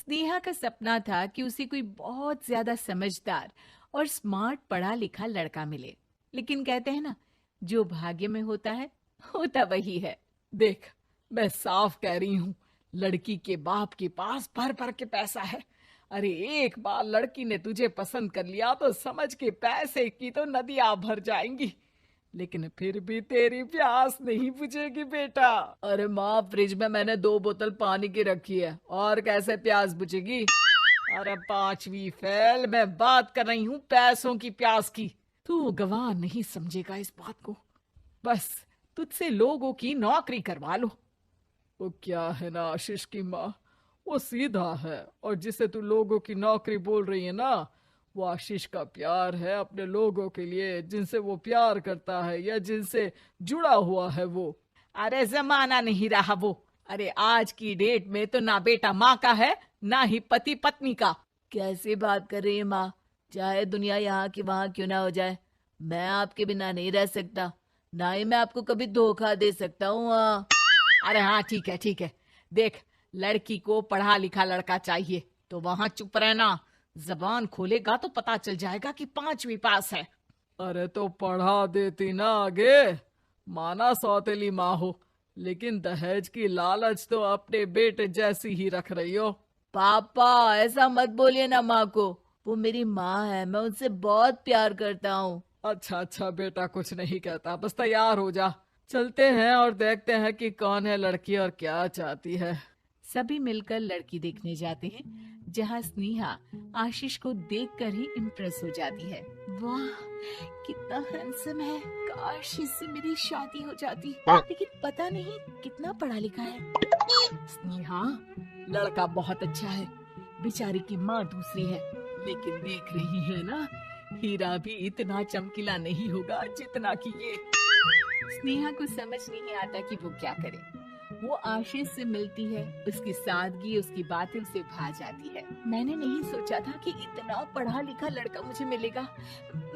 स्नेहा का सपना था कि उसे कोई बहुत ज्यादा समझदार और स्मार्ट पढ़ा लिखा लड़का मिले। लेकिन कहते हैं ना, जो भाग्य में होता है होता वही है। देख, मैं साफ कह रही हूँ, लड़की के बाप के पास भर भर के पैसा है। अरे एक बार लड़की ने तुझे पसंद कर लिया तो समझ के पैसे की तो नदियां भर जाएंगी, लेकिन फिर भी तेरी प्यास नहीं बुझेगी बेटा। अरे माँ, फ्रिज में मैंने 2 बोतल पानी की रखी है, और कैसे प्यास बुझेगी? अरे पांचवी फेल, मैं बात कर रही हूँ पैसों की प्यास की। तू गवाह नहीं समझेगा इस बात को। बस तुझसे लोगों की नौकरी करवा लो। वो क्या है ना आशीष की माँ, वो सीधा है, और जिसे तू लोगों की नौकरी बोल रही है ना, वो आशीष का प्यार है अपने लोगों के लिए, जिनसे वो प्यार करता है या जिनसे जुड़ा हुआ है वो। अरे जमाना नहीं रहा वो। अरे आज की डेट में तो ना बेटा माँ का है, ना ही पति पत्नी का। कैसी बात कर रही है माँ? चाहे दुनिया यहाँ की वहां क्यों ना हो जाए, मैं आपके बिना नहीं रह सकता। ना ही मैं आपको कभी धोखा दे सकता हूँ। अरे हाँ, ठीक है ठीक है। देख, लड़की को पढ़ा लिखा लड़का चाहिए तो वहां चुप रहना। जबान खोलेगा तो पता चल जाएगा कि पांचवी पास है। अरे तो पढ़ा देती ना आगे। माना सौतेली माँ हो, लेकिन दहेज की लालच तो अपने बेटे जैसी ही रख रही हो। पापा ऐसा मत बोलिए ना माँ को। वो मेरी माँ है, मैं उनसे बहुत प्यार करता हूँ। अच्छा अच्छा बेटा, कुछ नहीं कहता, बस तैयार हो जा, चलते हैं और देखते हैं कि कौन है लड़की और क्या चाहती है। सभी मिलकर लड़की देखने जाते हैं, जहां स्नेहा आशीष को देखकर ही इम्प्रेस हो जाती है। वाह, कितना हैंडसम है। काश इससे मेरी शादी हो जाती, लेकिन पता नहीं कितना पढ़ा लिखा है। स्नेहा, लड़का बहुत अच्छा है, बेचारी की माँ दूसरी है, लेकिन देख रही है ना, हीरा भी इतना चमकीला नहीं होगा जितना कि ये। स्नेहा को समझ नहीं आता कि वो क्या करे। वो आशीष से मिलती है, उसकी सादगी, उसकी बातें उसे भा जाती है। मैंने नहीं सोचा था कि इतना पढ़ा लिखा लड़का मुझे मिलेगा।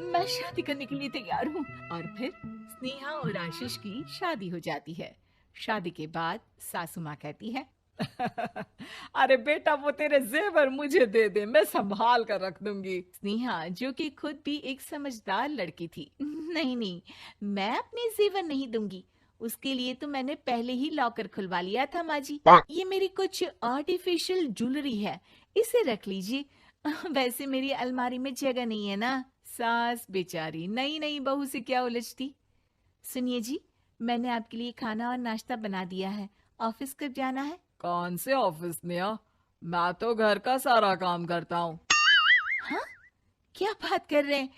मैं शादी करने के लिए तैयार हूँ। और फिर स्नेहा और आशीष की शादी हो जाती है। शादी के बाद सासू माँ कहती है, अरे बेटा, वो तेरे जेवर मुझे दे दे, मैं संभाल कर रख दूंगी। स्नेहा जो कि खुद भी एक समझदार लड़की थी, नहीं नहीं, मैं अपने जेवर नहीं दूंगी। उसके लिए तो मैंने पहले ही लॉकर खुलवा लिया था माँ जी। ये मेरी कुछ आर्टिफिशियल ज्वेलरी है, इसे रख लीजिए। वैसे मेरी अलमारी में जगह नहीं है ना। सास बेचारी नई नई बहू से क्या उलझती। सुनिए जी, मैंने आपके लिए खाना और नाश्ता बना दिया है। ऑफिस कब जाना है? कौन से ऑफिस में? मैं तो घर का सारा काम करता हूँ। हाँ, क्या बात कर रहे हैं?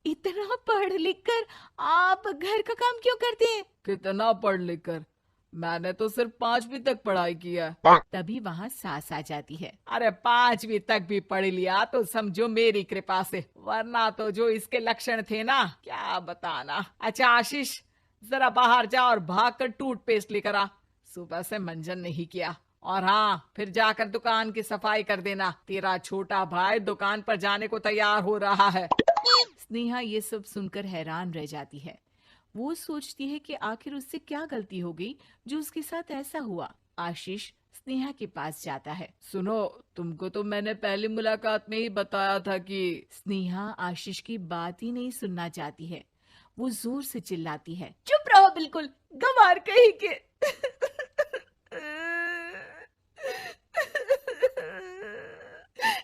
इतना पढ़ लिख कर आप घर का काम क्यों करते हैं? कितना पढ़ लिख कर? मैंने तो सिर्फ 5वीं तक पढ़ाई की है। तभी वहाँ सास आ जाती है। अरे 5वीं तक भी पढ़ लिया तो समझो मेरी कृपा से, वरना तो जो इसके लक्षण थे ना, क्या बताना। अच्छा आशीष, जरा बाहर जा और भाग कर टूथपेस्ट लेकर आ। सुबह से मंजन नहीं किया। और हाँ, फिर जाकर दुकान की सफाई कर देना। तेरा छोटा भाई दुकान पर जाने को तैयार हो रहा है। स्नेहा ये सब सुनकर हैरान रह जाती है। वो सोचती है कि आखिर उससे क्या गलती हो गई जो उसके साथ ऐसा हुआ। आशीष स्नेहा के पास जाता है। सुनो, तुमको तो मैंने पहली मुलाकात में ही बताया था कि। स्नेहा आशीष की बात ही नहीं सुनना चाहती है। वो जोर से चिल्लाती है, चुप रहो बिल्कुल, गंवार कहीं के।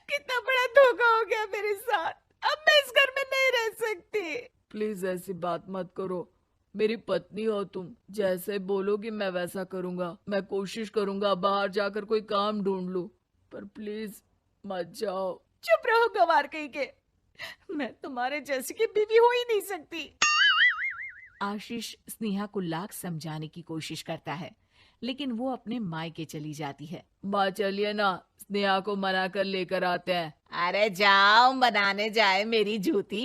कितना बड़ा धोखा हो गया मेरे साथ। अब मैं इस घर में नहीं रह सकती। प्लीज ऐसी बात मत करो, मेरी पत्नी हो तुम, जैसे बोलोगी मैं वैसा करूंगा। मैं कोशिश करूंगा बाहर जाकर कोई काम ढूंढ लूं, पर प्लीज मत जाओ। चुप रहो गंवार कहीं के, मैं तुम्हारे जैसी की बीवी हो ही नहीं सकती। आशीष स्नेहा को लाख समझाने की कोशिश करता है, लेकिन वो अपने मायके चली जाती है। माँ चलिए ना, स्नेहा को मना कर लेकर आते हैं। अरे जाओ, बनाने जाए मेरी जूती।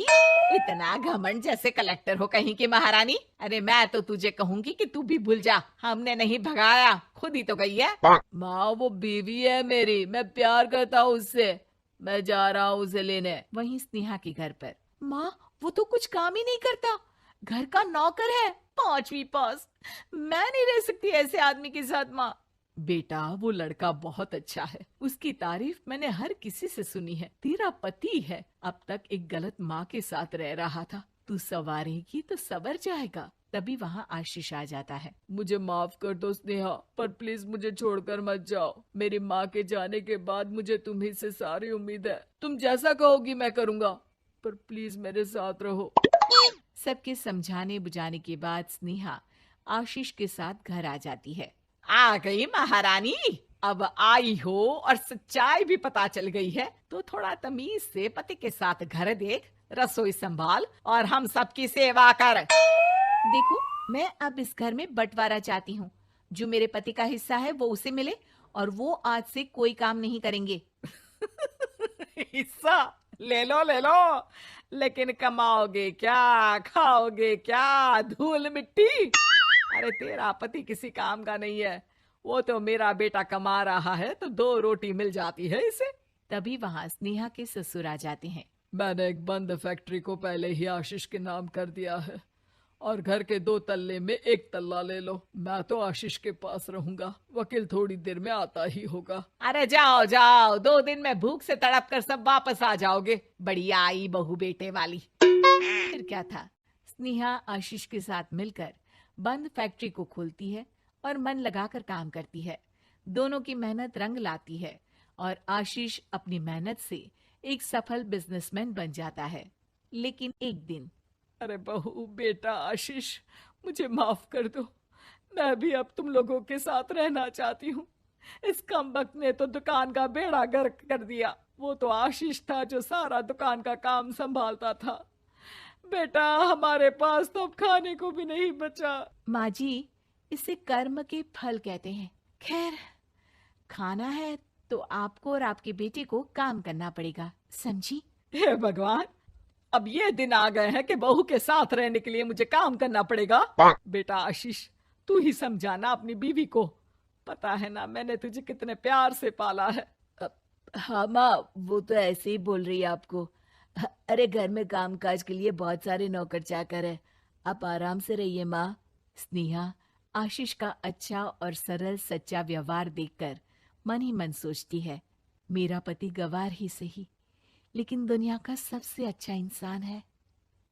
इतना घमंड, जैसे कलेक्टर हो कहीं की महारानी। अरे मैं तो तुझे कहूंगी कि तू भी भूल जा, हमने नहीं भगाया, खुद ही तो गई है। माँ वो बीवी है मेरी, मैं प्यार करता हूँ उससे, मैं जा रहा हूँ उसे लेने। वहीं स्नेहा के घर पर, माँ वो तो कुछ काम ही नहीं करता, घर का नौकर है, 5वीं पास। मैं नहीं रह सकती ऐसे आदमी के साथ माँ। बेटा वो लड़का बहुत अच्छा है, उसकी तारीफ मैंने हर किसी से सुनी है। तेरा पति है, अब तक एक गलत माँ के साथ रह रहा था, तू संवारेगी तो संवर जाएगा। तभी वहाँ आशीष आ जाता है। मुझे माफ कर दो स्नेहा, पर प्लीज मुझे छोड़कर मत जाओ। मेरी माँ के जाने के बाद मुझे तुम्ही से सारी उम्मीद है। तुम जैसा कहोगी मैं करूँगा, पर प्लीज मेरे साथ रहो। सबके समझाने बुझाने के बाद स्नेहा आशीष के साथ घर आ जाती है। आ गई महारानी, अब आई हो और सच्चाई भी पता चल गई है तो थोड़ा तमीज से पति के साथ घर देख, रसोई संभाल और हम सबकी सेवा कर। देखो, मैं अब इस घर में बंटवारा चाहती हूँ। जो मेरे पति का हिस्सा है वो उसे मिले और वो आज से कोई काम नहीं करेंगे। हिस्सा ले लो, लेकिन कमाओगे क्या, खाओगे क्या, धूल मिट्टी। अरे तेरा पति किसी काम का नहीं है, वो तो मेरा बेटा कमा रहा है तो 2 रोटी मिल जाती है इसे। तभी वहाँ स्नेहा के ससुर आ जाते हैं। मैंने एक बंद फैक्ट्री को पहले ही आशीष के नाम कर दिया है और घर के 2 तल्ले में 1 तल्ला ले लो। मैं तो आशीष के पास रहूंगा, वकील थोड़ी देर में आता ही होगा। अरे जाओ जाओ, 2 दिन में भूख से तड़प कर सब वापस आ जाओगे। बढ़िया आई बहू बेटे वाली। फिर क्या था, स्नेहा आशीष के साथ मिलकर बंद फैक्ट्री को खोलती है और मन लगाकर काम करती है। दोनों की मेहनत रंग लाती है और आशीष अपनी मेहनत से एक सफल बिजनेसमैन बन जाता है। लेकिन एक दिन, अरे बहू बेटा आशीष, मुझे माफ कर दो, मैं भी अब तुम लोगों के साथ रहना चाहती हूँ। इस कमबख्त ने तो दुकान का बेड़ा गर्क कर दिया। वो तो आशीष था जो सारा दुकान का काम संभालता था। बेटा हमारे पास तो अब खाने को भी नहीं बचा। माँ जी, इसे कर्म के फल कहते हैं। खैर, खाना है तो आपको और आपके बेटे को काम करना पड़ेगा, समझी? हे भगवान, अब ये दिन आ गए हैं कि बहू के साथ रहने के लिए मुझे काम करना पड़ेगा। बेटा आशीष, तू ही समझाना अपनी बीवी को। पता है ना मैंने तुझे कितने प्यार से पाला है। हाँ माँ, वो तो ऐसे ही बोल रही है आपको। अरे घर में कामकाज के लिए बहुत सारे नौकर चाकर है, आप आराम से रहिए माँ। स्नेहा आशीष का अच्छा और सरल सच्चा व्यवहार देखकर मन ही मन सोचती है, मेरा पति गवार ही सही, लेकिन दुनिया का सबसे अच्छा इंसान है।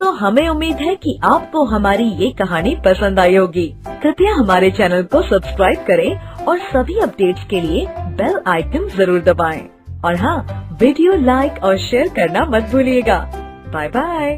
तो हमें उम्मीद है कि आपको हमारी ये कहानी पसंद आई होगी। कृपया हमारे चैनल को सब्सक्राइब करें और सभी अपडेट्स के लिए बेल आइकन जरूर दबाएं। और हाँ, वीडियो लाइक और शेयर करना मत भूलिएगा। Bye bye.